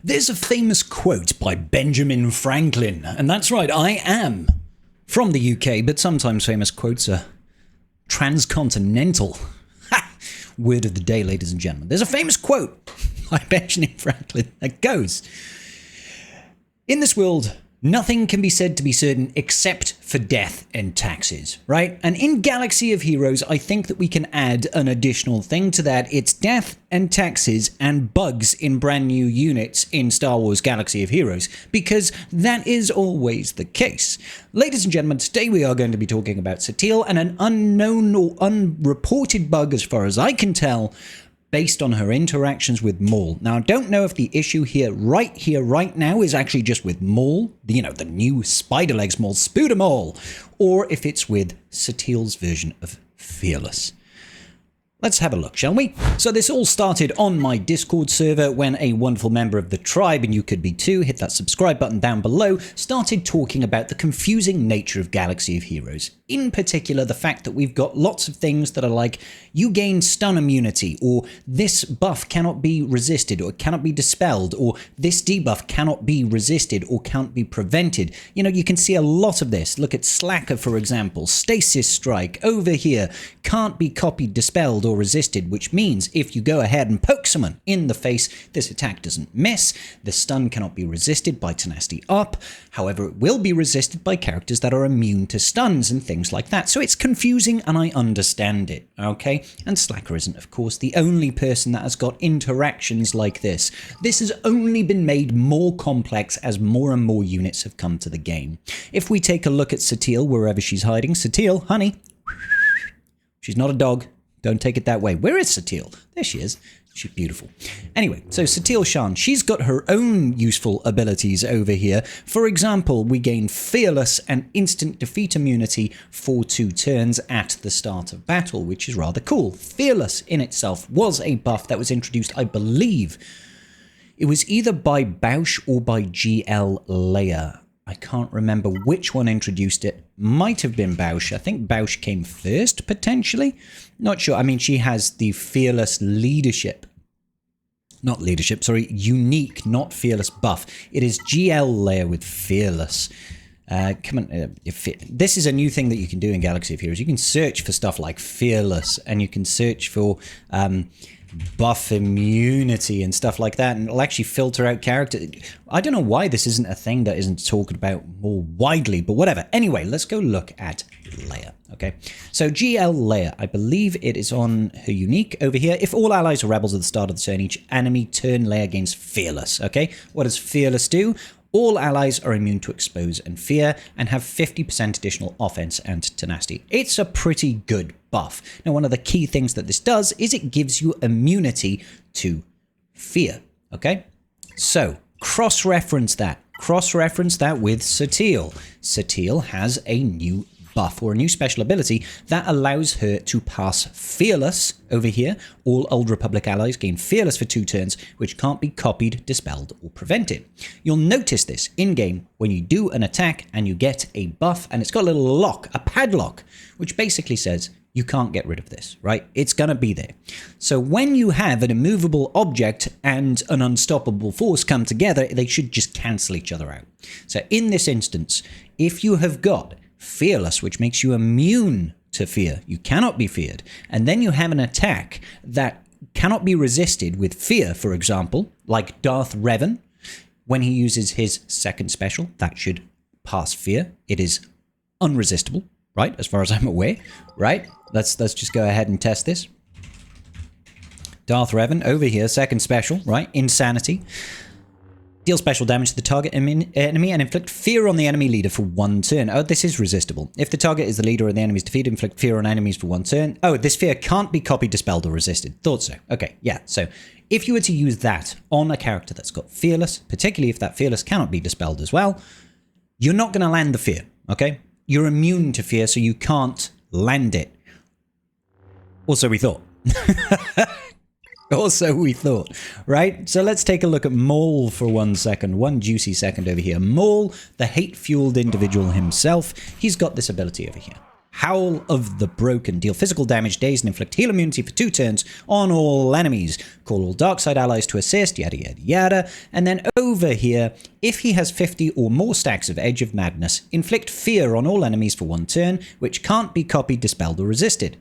There's a famous quote by Benjamin Franklin, and that's right, I am from the UK, but sometimes famous quotes are transcontinental. Ha! Word of the day, ladies and gentlemen. There's a famous quote by Benjamin Franklin that goes, "In this world, nothing can be said to be certain except for death and taxes," right? And in Galaxy of Heroes, I think that we can add an additional thing to that. It's death and taxes and bugs in brand new units in Star Wars Galaxy of Heroes, because that is always the case. Ladies and gentlemen, today we are going to be talking about Satele and an unknown or unreported bug, as far as I can tell, based on her interactions with Maul. Now, I don't know if the issue here, right now, is actually just with Maul, the new Spider Legs Maul, Spooder Maul, or if it's with Satele's version of Fearless. Let's have a look, shall we? So this all started on my Discord server when a wonderful member of the tribe, and you could be too, hit that subscribe button down below, started talking about the confusing nature of Galaxy of Heroes. In particular, the fact that we've got lots of things that are like, you gain stun immunity, or this buff cannot be resisted, or cannot be dispelled, or this debuff cannot be resisted, or can't be prevented. You can see a lot of this. Look at Slacker, for example. Stasis Strike, over here, can't be copied, dispelled, or resisted, which means if you go ahead and poke someone in the face, this attack doesn't miss. The stun cannot be resisted by Tenacity Up. However, it will be resisted by characters that are immune to stuns and things like that. So it's confusing, and I understand it, okay? And Slacker isn't, of course, the only person that has got interactions like this. This has only been made more complex as more and more units have come to the game. If we take a look at Satele, wherever she's hiding, Satele, honey, she's not a dog. Don't take it that way. Where is Satele? There she is. She's beautiful. Anyway, so Satele Shan, she's got her own useful abilities over here. For example, we gain Fearless and instant defeat immunity for 2 turns at the start of battle, which is rather cool. Fearless in itself was a buff that was introduced, I believe. It was either by Bausch or by GL Leia. I can't remember which one introduced it. Might have been Bausch. I think Bausch came first, potentially. Not sure. I mean, she has the Fearless leadership. Not leadership, sorry. Unique, not Fearless buff. It is GL Leia with Fearless. Come on. This is a new thing that you can do in Galaxy of Heroes. You can search for stuff like Fearless, and you can search for buff immunity and stuff like that, and it'll actually filter out character. I don't know why this isn't a thing that isn't talked about more widely, but whatever. Anyway, let's go look at Leia, okay? So GL Leia, I believe it is on her unique over here. If all allies are rebels at the start of the turn, each enemy turn Leia gains Fearless, okay? What does Fearless do? All allies are immune to expose and fear and have 50% additional offense and tenacity. It's a pretty good buff. Now, one of the key things that this does is it gives you immunity to fear, okay? So, cross-reference that. Cross-reference that with Satele. Satele has a new buff or a new special ability that allows her to pass Fearless over here. All Old Republic allies gain Fearless for 2 turns, which can't be copied, dispelled, or prevented. You'll notice this in-game when you do an attack and you get a buff, and it's got a little lock, a padlock, which basically says you can't get rid of this, right? It's going to be there. So when you have an immovable object and an unstoppable force come together, they should just cancel each other out. So in this instance, if you have got Fearless, which makes you immune to fear, you cannot be feared, and then you have an attack that cannot be resisted with fear, for example, like Darth Revan, when he uses his second special, that should pass fear. It is unresistible, right, as far as I'm aware, right? Let's just go ahead and test this. Darth Revan over here, second special, right, Insanity. Deal special damage to the target enemy and inflict fear on the enemy leader for 1 turn. Oh, this is resistible. If the target is the leader and the enemy is defeated, inflict fear on enemies for 1 turn. Oh, this fear can't be copied, dispelled, or resisted. Thought so. Okay, yeah. So if you were to use that on a character that's got Fearless, particularly if that Fearless cannot be dispelled as well, you're not going to land the fear, okay? You're immune to fear, so you can't land it. Also, we thought. Also, we thought, right? So let's take a look at Maul for 1 second. 1 juicy second over here. Maul, the hate-fueled individual himself, he's got this ability over here. Howl of the Broken. Deal physical damage, daze, and inflict heal immunity for 2 turns on all enemies. Call all dark side allies to assist, yada yada yada. And then over here, if he has 50 or more stacks of Edge of Madness, inflict fear on all enemies for 1 turn, which can't be copied, dispelled, or resisted.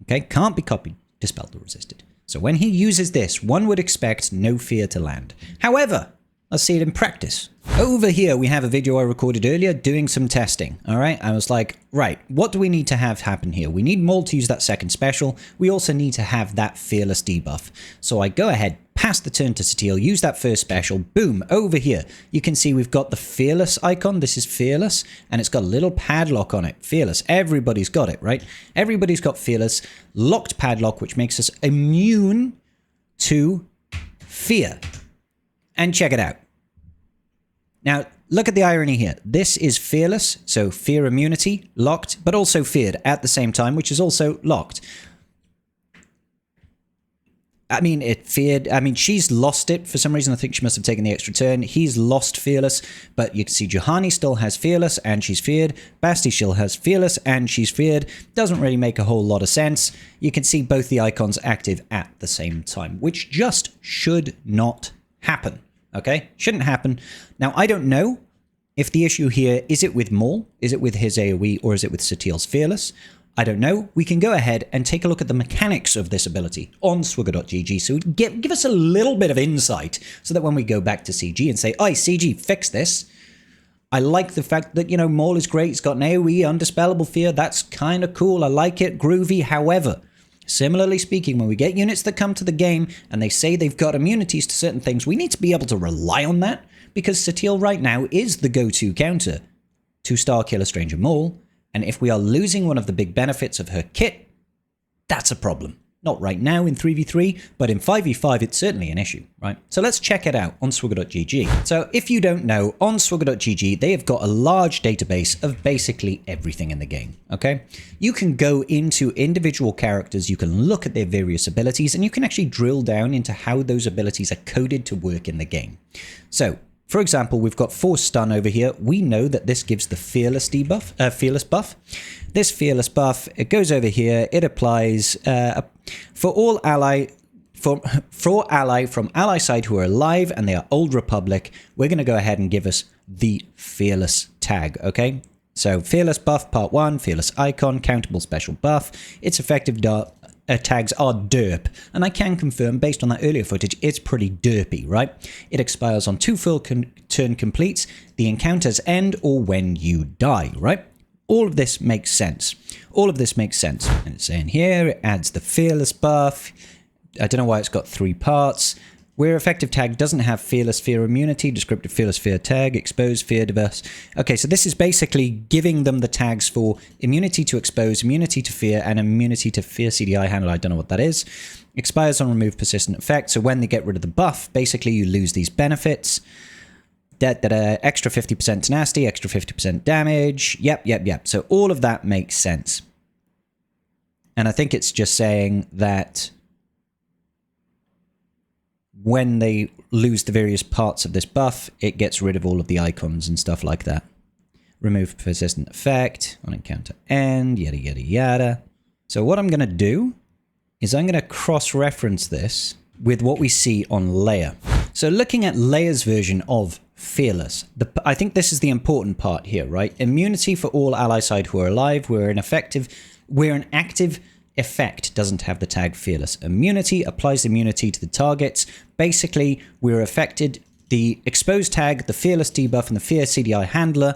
Okay, can't be copied, dispelled, or resisted. So when he uses this, one would expect no fear to land. However, let's see it in practice. Over here, we have a video I recorded earlier doing some testing. All right, I was like, right, what do we need to have happen here? We need Maul to use that second special. We also need to have that fearless debuff. So I go ahead, pass the turn to Satele, use that first special. Boom, over here, you can see we've got the fearless icon. This is fearless, and it's got a little padlock on it. Fearless, everybody's got it, right? Everybody's got fearless, locked padlock, which makes us immune to fear. And check it out. Now, look at the irony here. This is fearless, so fear immunity, locked, but also feared at the same time, which is also locked. I mean, she's lost it for some reason. I think she must have taken the extra turn. He's lost fearless, but you can see Juhani still has fearless and she's feared. Basti still has fearless and she's feared. Doesn't really make a whole lot of sense. You can see both the icons active at the same time, which just should not happen. Okay, shouldn't happen. Now, I don't know if the issue here, is it with Maul? Is it with his AoE, or is it with Satele's Fearless? I don't know. We can go ahead and take a look at the mechanics of this ability on swigger.gg, so give us a little bit of insight, so that when we go back to CG and say, "Oi, CG, fix this." I like the fact that, you know, Maul is great. It's got an AoE, undispellable fear. That's kind of cool. I like it. Groovy. However, similarly speaking, when we get units that come to the game and they say they've got immunities to certain things, we need to be able to rely on that, because Satele right now is the go-to counter to Starkiller Stranger Maul, and if we are losing one of the big benefits of her kit, that's a problem. Not right now in 3v3, but in 5v5 it's certainly an issue, right? So let's check it out on swigger.gg. So if you don't know, on swigger.gg they have got a large database of basically everything in the game, okay? You can go into individual characters, you can look at their various abilities, and you can actually drill down into how those abilities are coded to work in the game. So, for example, we've got Force Stun over here. We know that this gives the Fearless debuff, Fearless buff. This Fearless buff, it goes over here. It applies for all ally from ally side who are alive and they are Old Republic. We're going to go ahead and give us the Fearless tag. Okay, so Fearless buff part 1, Fearless icon, countable special buff. Its effective tags are derp, and I can confirm based on that earlier footage it's pretty derpy, right? It expires on 2 full turn completes, the encounters end, or when you die, right? All of this makes sense. All of this makes sense. And it's saying here it adds the Fearless buff. I don't know why it's got 3 parts. Where effective tag doesn't have Fearless Fear immunity, descriptive Fearless Fear tag, expose, fear, diverse. Okay, so this is basically giving them the tags for immunity to expose, immunity to fear, and immunity to fear CDI handler. I don't know what that is. Expires on remove persistent effect. So when they get rid of the buff, basically you lose these benefits. Extra 50% tenacity, extra 50% damage. Yep. So all of that makes sense. And I think it's just saying that when they lose the various parts of this buff, it gets rid of all of the icons and stuff like that. Remove persistent effect on encounter end, yada yada yada. So what I'm going to do is I'm going to cross-reference this with what we see on Leia. So looking at Leia's version of Fearless, I think this is the important part here, right? Immunity for all ally side who are alive, where an active effect doesn't have the tag Fearless. Immunity applies immunity to the targets. Basically, we're affected. The exposed tag, the Fearless debuff, and the Fear CDI handler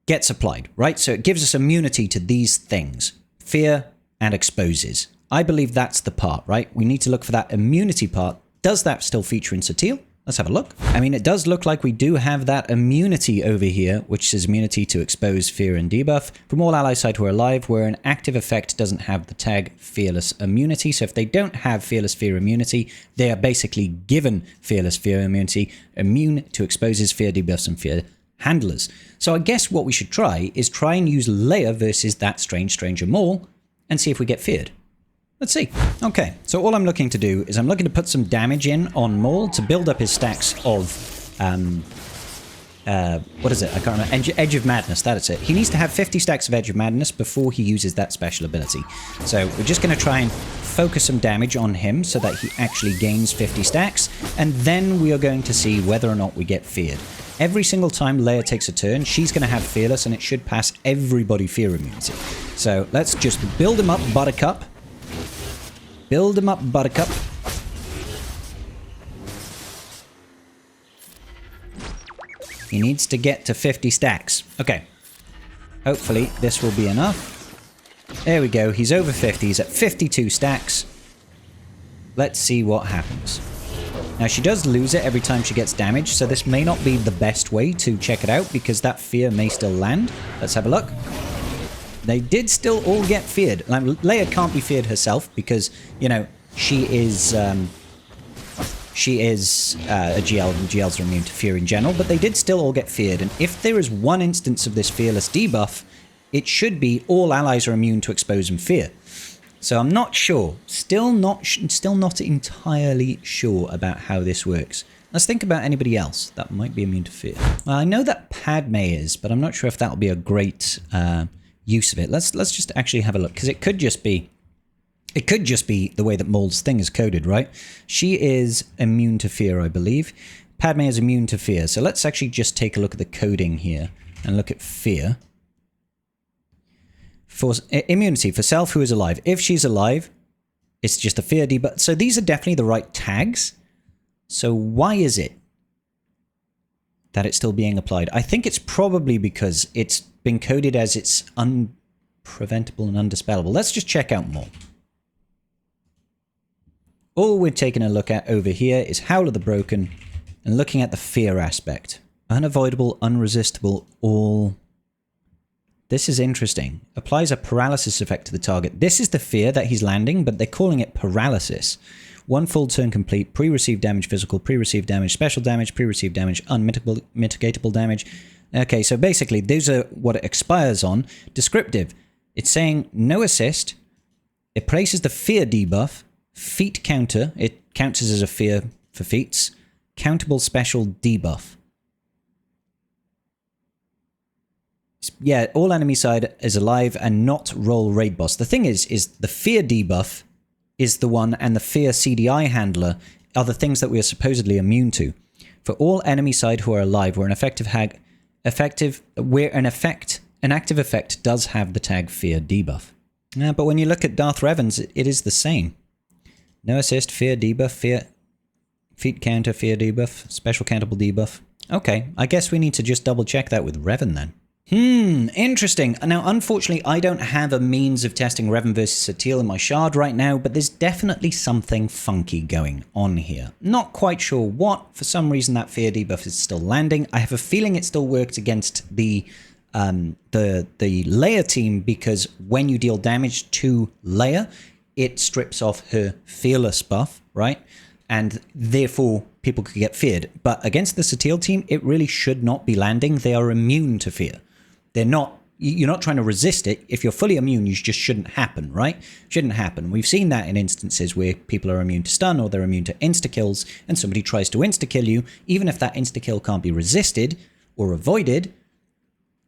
gets applied, right? So it gives us immunity to these things, fear and exposes. I believe that's the part, right? We need to look for that immunity part. Does that still feature in Satele? Let's have a look. I mean, it does look like we do have that immunity over here, which is immunity to expose, fear, and debuff from all ally side who are alive, where an active effect doesn't have the tag Fearless immunity. So if they don't have Fearless Fear immunity, they are basically given Fearless Fear immunity, immune to exposes, fear debuffs, and fear handlers. So I guess what we should try is try and use Leia versus that Stranger Maul and see if we get feared. Let's see. Okay, so all I'm looking to do is I'm looking to put some damage in on Maul to build up his stacks of what is it? I can't remember. Edge of Madness, that's it. He needs to have 50 stacks of Edge of Madness before he uses that special ability. So we're just going to try and focus some damage on him so that he actually gains 50 stacks, and then we are going to see whether or not we get feared. Every single time Leia takes a turn, she's going to have Fearless, and it should pass everybody fear immunity. So let's just build him up, Buttercup. Build him up, Buttercup. He needs to get to 50 stacks. Okay. Hopefully this will be enough. There we go. He's over 50. He's at 52 stacks. Let's see what happens. Now, she does lose it every time she gets damaged, so this may not be the best way to check it out, because that fear may still land. Let's have a look. They did still all get feared. Leia can't be feared herself because, you know, she is a GL, and GLs are immune to fear in general, but they did still all get feared. And if there is one instance of this fearless debuff, it should be all allies are immune to expose and fear. So I'm not sure. Still not entirely sure about how this works. Let's think about anybody else that might be immune to fear. Well, I know that Padme is, but I'm not sure if that'll be a great use of it. Let's just actually have a look, because it could just be the way that Maul's thing is coded, right? She is immune to fear, I believe. Padme is immune to fear. So let's actually just take a look at the coding here and look at fear. For immunity for self who is alive. If she's alive, it's just a fear debuff. So these are definitely the right tags. So why is it that it's still being applied? I think it's probably because it's been coded as it's unpreventable and undispellable. Let's just check out more. All we're taking a look at over here is Howl of the Broken and looking at the fear aspect. Unavoidable, unresistible, all... This is interesting. Applies a paralysis effect to the target. This is the fear that he's landing, but they're calling it paralysis. One full turn complete, pre-received damage physical, pre-received damage special damage, pre-received damage unmitigatable damage. Okay, so basically these are what it expires on. Descriptive. It's saying no assist. It places the fear debuff. Feat counter. It counts as a fear for feats. Countable special debuff. Yeah, all enemy side is alive and not roll raid boss. The thing is the fear debuff is the one, and the fear CDI handler are the things that we are supposedly immune to. For all enemy side who are alive, where an an active effect does have the tag fear debuff. But when you look at Darth Revan's, it is the same. No assist, fear debuff, feat counter, fear debuff, special countable debuff. Okay, I guess we need to just double check that with Revan then. Interesting. Now, unfortunately, I don't have a means of testing Revan versus Satele in my shard right now, but there's definitely something funky going on here. Not quite sure what. For some reason, that fear debuff is still landing. I have a feeling it still worked against the Leia team, because when you deal damage to Leia, it strips off her fearless buff, right? And therefore, people could get feared. But against the Satele team, it really should not be landing. They are immune to fear. They're not, you're not trying to resist it. If you're fully immune, you just shouldn't happen, right? Shouldn't happen. We've seen that in instances where people are immune to stun, or they're immune to insta-kills, and somebody tries to insta-kill you. Even if that insta-kill can't be resisted or avoided,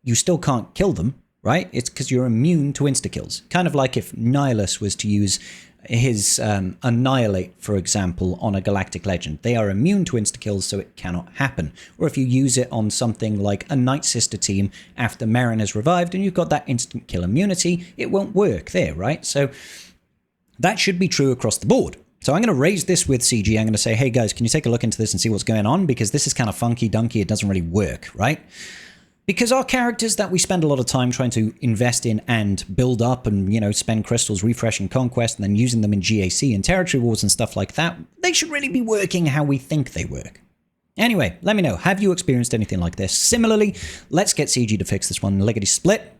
you still can't kill them, right? It's because you're immune to insta-kills. Kind of like if Nihilus was to use his Annihilate, for example, on a Galactic Legend. They are immune to insta-kills, so it cannot happen. Or if you use it on something like a Night Sister team after Merrin has revived and you've got that instant kill immunity, it won't work there, right? So that should be true across the board. So I'm going to raise this with CG. I'm going to say, hey guys, can you take a look into this and see what's going on? Because this is kind of funky dunky. It doesn't really work, right? Because our characters that we spend a lot of time trying to invest in and build up and, you know, spend crystals refreshing Conquest and then using them in GAC and Territory Wars and stuff like that, they should really be working how we think they work. Anyway, let me know. Have you experienced anything like this? Similarly, let's get CG to fix this one lickety split.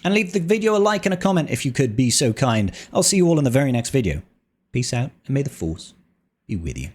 And leave the video a like and a comment if you could be so kind. I'll see you all in the very next video. Peace out, and may the Force be with you.